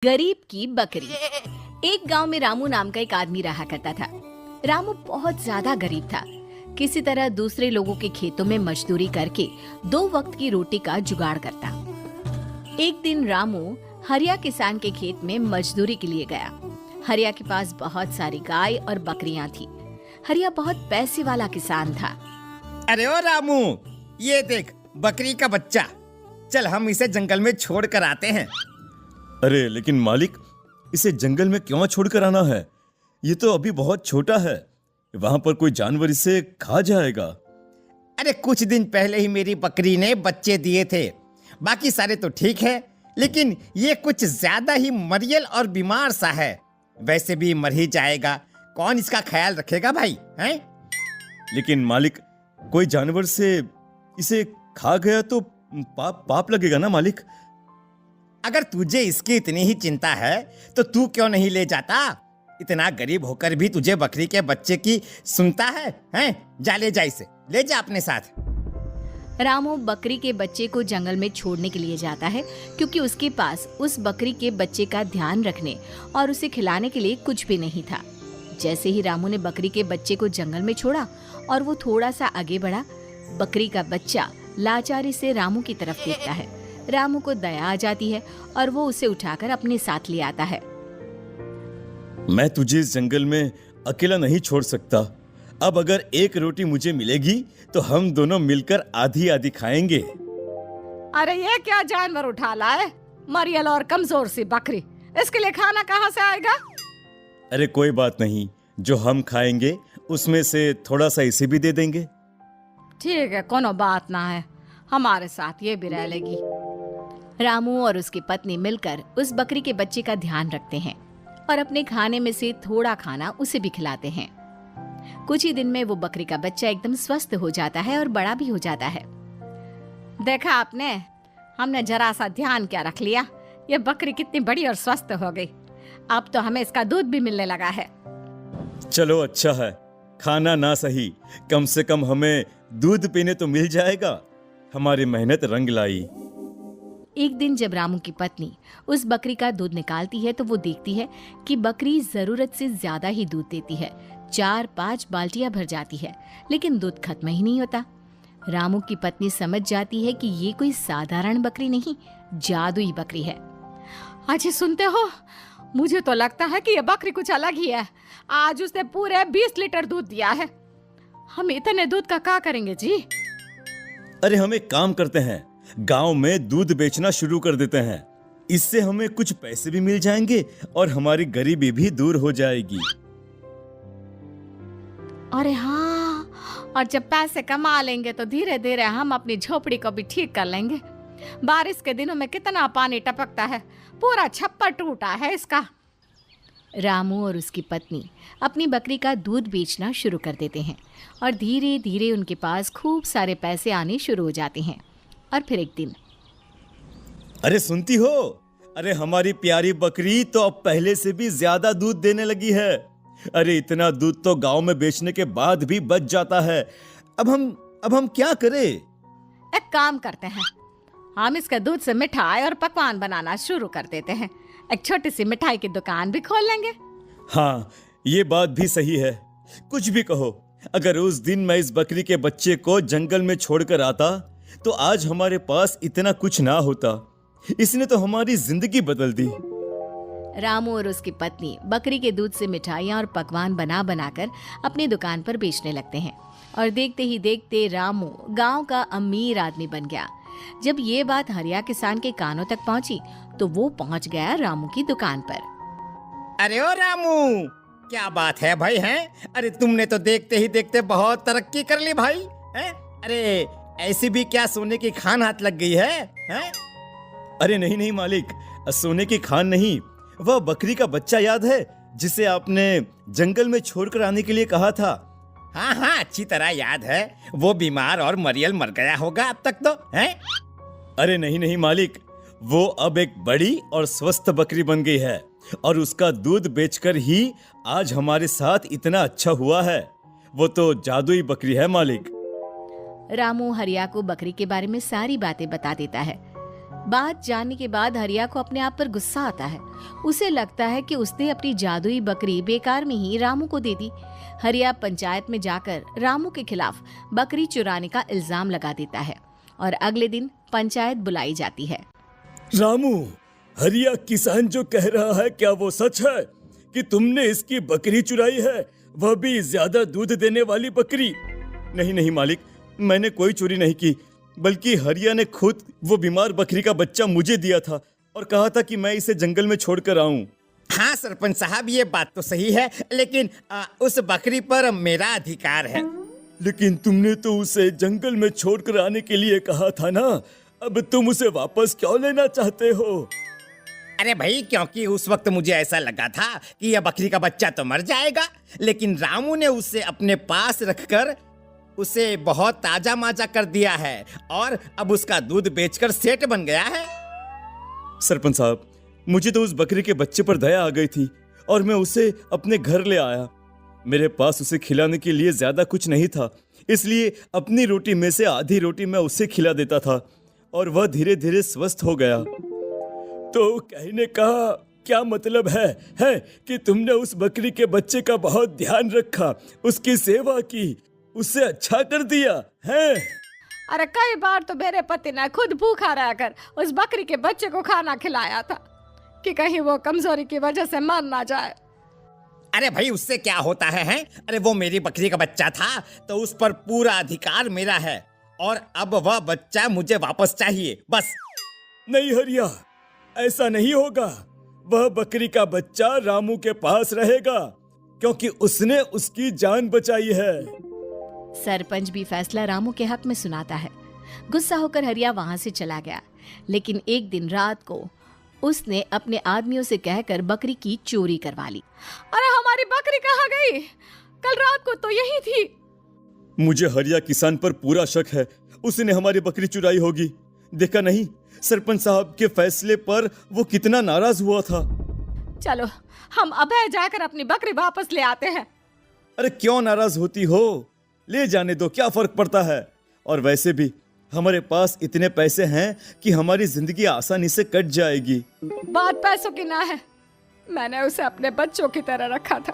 गरीब की बकरी। एक गांव में रामू नाम का एक आदमी रहा करता था। रामू बहुत ज्यादा गरीब था। किसी तरह दूसरे लोगों के खेतों में मजदूरी करके 2 वक्त की रोटी का जुगाड़ करता। एक दिन रामू हरिया किसान के खेत में मजदूरी के लिए गया। हरिया के पास बहुत सारी गाय और बकरियां थी। हरिया बहुत पैसे वाला किसान था। अरे ओ रामू, ये देख बकरी का बच्चा। चल हम इसे जंगल में छोड़ कर आते हैं। अरे लेकिन मालिक, इसे जंगल में क्यों छोड़कर आना है? ये तो अभी बहुत छोटा है। वहां पर कोई जानवर इसे खा जाएगा। अरे कुछ दिन पहले ही मेरी बकरी ने बच्चे दिए थे। बाकी सारे तो ठीक है, लेकिन ये कुछ ज्यादा ही मरियल और बीमार सा है। वैसे भी मर ही जाएगा, कौन इसका ख्याल रखेगा भाई, हैं? लेकिन मालिक, कोई जानवर से इसे खा गया तो पाप लगेगा ना मालिक। अगर तुझे इसकी इतनी ही चिंता है तो तू क्यों नहीं ले जाता? इतना गरीब होकर भी तुझे बकरी के बच्चे की सुनता है, हैं? जा ले जा, इसे ले जा अपने साथ। रामू बकरी के बच्चे को जंगल में छोड़ने के लिए जाता है, क्योंकि उसके पास उस बकरी के बच्चे का ध्यान रखने और उसे खिलाने के लिए कुछ भी नहीं था। जैसे ही रामू ने बकरी के बच्चे को जंगल में छोड़ा और वो थोड़ा सा आगे बढ़ा, बकरी का बच्चा लाचारी से रामू की तरफ देखता है। रामू को दया आ जाती है और वो उसे उठाकर अपने साथ ले आता है। मैं तुझे इस जंगल में अकेला नहीं छोड़ सकता। अब अगर एक रोटी मुझे मिलेगी तो हम दोनों मिलकर आधी आधी खाएंगे। अरे ये क्या जानवर उठा लाए? मरियल और कमजोर सी बकरी, इसके लिए खाना कहाँ से आएगा? अरे कोई बात नहीं, जो हम खाएंगे उसमें से थोड़ा सा इसे भी दे देंगे। ठीक है, कोनो बात ना है, हमारे साथ ये भी रह लेगी। रामू और उसकी पत्नी मिलकर उस बकरी के बच्चे का ध्यान रखते हैं और अपने खाने में से थोड़ा खाना उसे भी खिलाते हैं। कुछ ही दिन में वो बकरी का बच्चा एकदम स्वस्थ हो जाता है और बड़ा भी हो जाता है। देखा आपने, हमने जरा सा ध्यान क्या रख लिया, ये बकरी कितनी बड़ी और स्वस्थ हो गई। अब तो हमें इसका दूध भी मिलने लगा है। चलो अच्छा है, खाना ना सही, कम से कम हमें दूध पीने तो मिल जाएगा। हमारी मेहनत रंग लाई। एक दिन जब रामू की पत्नी उस बकरी का दूध निकालती है तो वो देखती है कि बकरी जरूरत से ज्यादा ही दूध देती है। 4-5 बाल्टियां भर जाती है, लेकिन दूध खत्म ही नहीं होता। रामू की पत्नी समझ जाती है कि ये कोई साधारण बकरी नहीं, जादुई बकरी है। अजी सुनते हो, मुझे तो लगता है कि ये बकरी कुछ अलग ही है। आज उसने पूरे 20 लीटर दूध दिया है। हम इतने दूध का क्या करेंगे जी? अरे हम एक काम करते हैं, गांव में दूध बेचना शुरू कर देते हैं। इससे हमें कुछ पैसे भी मिल जाएंगे और हमारी गरीबी भी दूर हो जाएगी। अरे हाँ, और जब पैसे कमा लेंगे तो धीरे धीरे हम अपनी झोपड़ी को भी ठीक कर लेंगे। बारिश के दिनों में कितना पानी टपकता है, पूरा छप्पर टूटा है इसका। रामू और उसकी पत्नी अपनी बकरी का दूध बेचना शुरू कर देते हैं और धीरे धीरे उनके पास खूब सारे पैसे आने शुरू हो जाते हैं। और फिर एक दिन, अरे सुनती हो, अरे हमारी प्यारी बकरी तो अब पहले से भी ज्यादा दूध देने लगी है। अरे इतना दूध तो गांव में बेचने के बाद भी बच जाता है। अब हम क्या करें? एक काम करते हैं, हम इसके दूध से मिठाई और पकवान बनाना शुरू कर देते हैं। एक छोटी सी मिठाई की दुकान भी खोल लेंगे। हाँ, ये बात भी सही है। कुछ भी कहो, अगर उस दिन मैं इस बकरी के बच्चे को जंगल में छोड़कर आता तो आज हमारे पास इतना कुछ ना होता। इसने तो हमारी जिंदगी बदल दी। रामू और उसकी पत्नी बकरी के दूध से मिठाइयाँ और पकवान बना बनाकर अपनी दुकान पर बेचने लगते हैं और देखते ही देखते रामू गांव का अमीर आदमी बन गया। जब ये बात हरिया किसान के कानों तक पहुंची तो वो पहुंच गया रामू की दुकान पर। अरे ओ रामू, क्या बात है भाई, हैं? अरे तुमने तो देखते ही देखते बहुत तरक्की कर ली भाई, हैं? अरे ऐसी भी क्या सोने की खान हाथ लग गई है, हैं? अरे नहीं नहीं मालिक, सोने की खान नहीं, वह बकरी का बच्चा याद है जिसे आपने जंगल में छोड़कर आने के लिए कहा था? हाँ हाँ, अच्छी तरह याद है। वो बीमार और मरियल मर गया होगा अब तक तो, हैं? अरे नहीं नहीं मालिक, वो अब एक बड़ी और स्वस्थ बकरी बन गई है और उसका दूध बेचकर ही आज हमारे साथ इतना अच्छा हुआ है। वो तो जादुई बकरी है मालिक। रामू हरिया को बकरी के बारे में सारी बातें बता देता है। बात जानने के बाद हरिया को अपने आप पर गुस्सा आता है। उसे लगता है कि उसने अपनी जादुई बकरी बेकार में ही रामू को दे दी। हरिया पंचायत में जाकर रामू के खिलाफ बकरी चुराने का इल्जाम लगा देता है और अगले दिन पंचायत बुलाई जाती है। रामू, हरिया किसान जो कह रहा है क्या वो सच है कि तुमने इसकी बकरी चुराई है, वह भी ज्यादा दूध देने वाली बकरी? नहीं नहीं मालिक, मैंने कोई चोरी नहीं की, बल्कि हरिया ने खुद वो बीमार बकरी का बच्चा मुझे दिया था और कहा था कि मैं इसे जंगल में छोड़कर आऊं। हाँ सरपंच साहब, ये बात तो सही है, लेकिन उस बकरी पर मेरा अधिकार है। लेकिन तुमने तो उसे जंगल में छोड़कर आने के लिए कहा था ना, अब तुम उसे वापस क्यों लेना चाहते हो? अरे भाई, क्योंकि उस वक्त मुझे ऐसा लगा था कि यह बकरी का बच्चा तो मर जाएगा, लेकिन रामू ने उसे अपने पास रखकर उसे बहुत ताजा माजा कर दिया है और अब उसका दूध बेचकर सेठ बन गया है। सरपंच साहब, मुझे तो उस बकरी के बच्चे पर दया आ गई थी और मैं उसे अपने घर ले आया। मेरे पास उसे खिलाने के लिए ज्यादा कुछ नहीं था, इसलिए अपनी रोटी में से आधी रोटी मैं उसे खिला देता था और वह धीरे धीरे स्वस्थ हो गया। तो कहने का क्या मतलब है कि तुमने उस बकरी के बच्चे का बहुत ध्यान रखा, उसकी सेवा की, उससे अच्छा कर दिया है? अरे कई बार तो मेरे पति ने खुद भूखा रहकर उस बकरी के बच्चे को खाना खिलाया था कि कहीं वो कमजोरी की वजह से मर ना जाए। अरे भाई, उससे क्या होता है? अरे वो मेरी बकरी का बच्चा था तो उस पर पूरा अधिकार मेरा है और अब वह बच्चा मुझे वापस चाहिए, बस। नहीं हरिया, ऐसा नहीं होगा। वह बकरी का बच्चा रामू के पास रहेगा क्योंकि उसने उसकी जान बचाई है। सरपंच भी फैसला रामू के हक में सुनाता है। गुस्सा होकर हरिया वहां से चला गया, लेकिन एक दिन रात को उसने अपने आदमियों से कहकर बकरी की चोरी करवा ली। अरे हमारी बकरी कहाँ गई? कल रात को तो यही थी। मुझे हरिया किसान पर पूरा शक है, उसने हमारी बकरी चुराई होगी। देखा नहीं सरपंच साहब के फैसले पर वो कितना नाराज हुआ था। चलो हम अभय जाकर अपनी बकरी वापस ले आते हैं। अरे क्यों नाराज होती हो? ले जाने दो, क्या फर्क पड़ता है? और वैसे भी हमारे पास इतने पैसे हैं कि हमारी जिंदगी आसानी से कट जाएगी। बात पैसों की ना है, मैंने उसे अपने बच्चों की तरह रखा था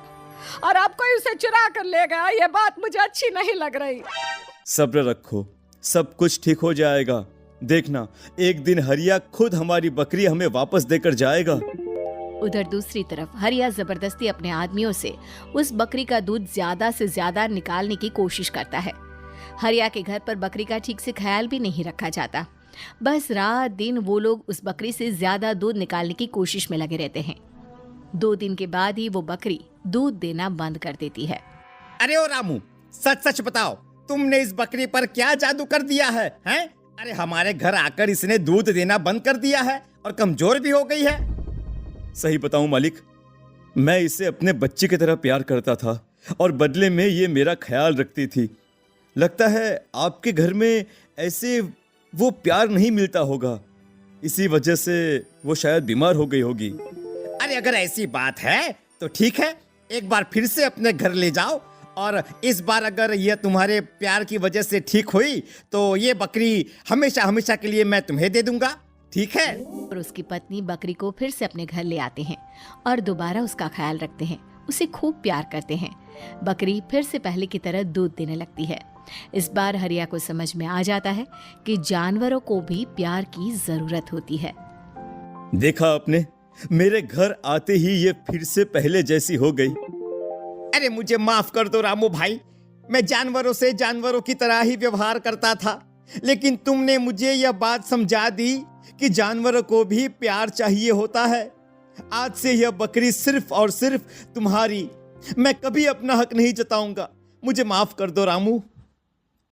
और अब कोई उसे चुरा कर ले गया, ये बात मुझे अच्छी नहीं लग रही। सब्र रखो, सब कुछ ठीक हो जाएगा। देखना, एक दिन हरिया खुद हमारी बकरी हमें वापस देकर जाएगा। उधर दूसरी तरफ हरिया जबरदस्ती अपने आदमियों से उस बकरी का दूध ज्यादा से ज्यादा निकालने की कोशिश करता है। हरिया के घर पर बकरी का ठीक से ख्याल भी नहीं रखा जाता, बस रात दिन वो लोग उस बकरी से ज्यादा दूध निकालने की कोशिश में लगे रहते हैं। 2 दिन के बाद ही वो बकरी दूध देना बंद कर देती है। अरे ओ रामू, सच सच बताओ, तुमने इस बकरी पर क्या जादू कर दिया है? अरे हमारे घर आकर इसने दूध देना बंद कर दिया है और कमजोर भी हो गई है। सही बताऊं मालिक, मैं इसे अपने बच्चे की तरह प्यार करता था और बदले में ये मेरा ख्याल रखती थी। लगता है आपके घर में ऐसे वो प्यार नहीं मिलता होगा, इसी वजह से वो शायद बीमार हो गई होगी। अरे अगर ऐसी बात है तो ठीक है, एक बार फिर से अपने घर ले जाओ और इस बार अगर यह तुम्हारे प्यार की वजह से ठीक हुई तो ये बकरी हमेशा हमेशा के लिए मैं तुम्हें दे दूंगा, ठीक है? और उसकी पत्नी बकरी को फिर से अपने घर ले आते हैं और दोबारा उसका ख्याल रखते हैं, उसे खूब प्यार करते हैं। बकरी फिर से पहले की तरह दूध देने लगती है। इस बार हरिया को समझ में आ जाता है कि जानवरों को भी प्यार की जरूरत होती है। देखा आपने, मेरे घर आते ही ये फिर से पहले जैसी हो गई। अरे मुझे माफ कर दो रामू भाई, मैं जानवरों से जानवरों की तरह ही व्यवहार करता था, लेकिन तुमने मुझे यह बात समझा दी कि जानवरों को भी प्यार चाहिए होता है। आज से यह बकरी सिर्फ और सिर्फ तुम्हारी, मैं कभी अपना हक नहीं जताऊंगा। मुझे माफ कर दो रामू।